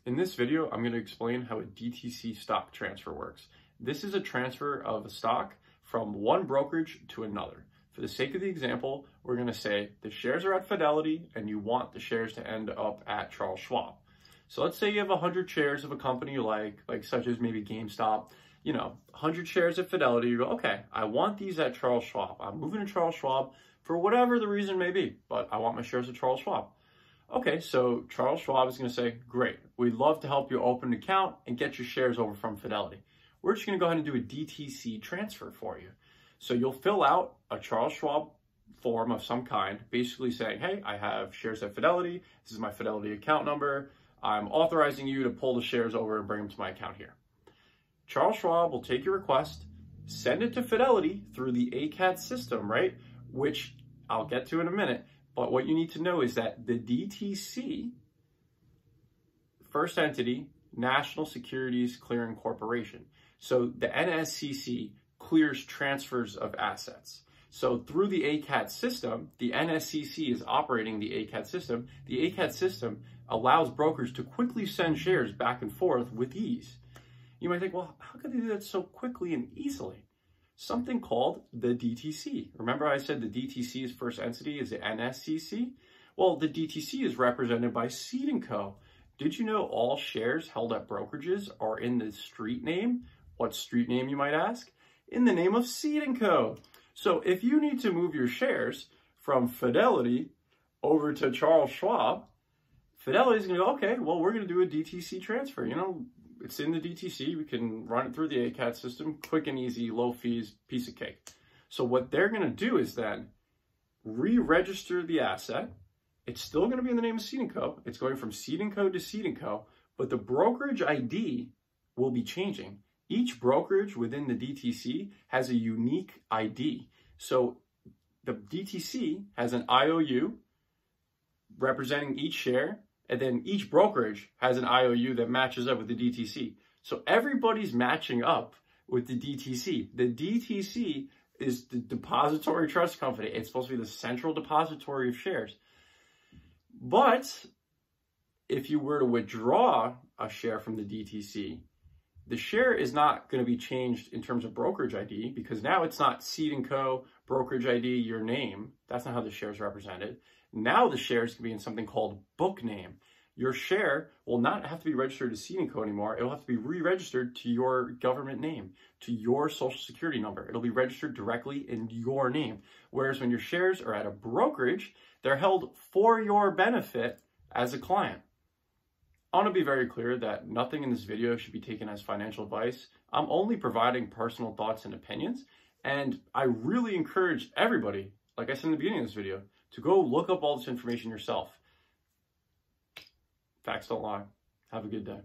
In this video, I'm going to explain how a DTC stock transfer works. This is a transfer of a stock from one brokerage to another. For the sake of the example, we're going to say the shares are at Fidelity and you want the shares to end up at Charles Schwab. So let's say you have 100 shares of a company you like such as maybe GameStop, 100 shares at Fidelity. You go, okay, I want these at Charles Schwab. I'm moving to Charles Schwab for whatever the reason may be, but I want my shares at Charles Schwab. Okay, so Charles Schwab is going to say, great, we'd love to help you open an account and get your shares over from Fidelity. We're just going to go ahead and do a DTC transfer for you. So you'll fill out a Charles Schwab form of some kind, basically saying, hey, I have shares at Fidelity. This is my Fidelity account number. I'm authorizing you to pull the shares over and bring them to my account here. Charles Schwab will take your request, send it to Fidelity through the ACAT system, right? Which I'll get to in a minute. But what you need to know is that the DTC, first entity, National Securities Clearing Corporation. So the NSCC clears transfers of assets. So through the ACAT system, the NSCC is operating the ACAT system. The ACAT system allows brokers to quickly send shares back and forth with ease. You might think, well, how could they do that so quickly and easily? Something called the DTC. Remember I said the DTC's first entity is the NSCC? Well, the DTC is represented by Seed & Co. Did you know all shares held at brokerages are in the street name? What street name, you might ask? In the name of Seed & Co. So if you need to move your shares from Fidelity over to Charles Schwab, Fidelity is going to go, okay, well, we're going to do a DTC transfer. It's in the DTC. We can run it through the ACAT system, quick and easy, low fees, piece of cake. So what they're going to do is then re-register the asset. It's still going to be in the name of Seed & Co. It's going from Seed & Co. to Seed & Co. But the brokerage ID will be changing. Each brokerage within the DTC has a unique ID. So the DTC has an IOU representing each share, and then each brokerage has an IOU that matches up with the DTC. So everybody's matching up with the DTC. The DTC is the depository trust company. It's supposed to be the central depository of shares. But if you were to withdraw a share from the DTC, the share is not going to be changed in terms of brokerage ID because now it's not Seed & Co. brokerage ID, your name. That's not how the share is represented. Now the shares can be in something called book name. Your share will not have to be registered to Seed & Co. anymore. It'll have to be re-registered to your government name, to your social security number. It'll be registered directly in your name. Whereas when your shares are at a brokerage, they're held for your benefit as a client. I want to be very clear that nothing in this video should be taken as financial advice. I'm only providing personal thoughts and opinions. And I really encourage everybody, like I said in the beginning of this video, to go look up all this information yourself. Facts don't lie. Have a good day.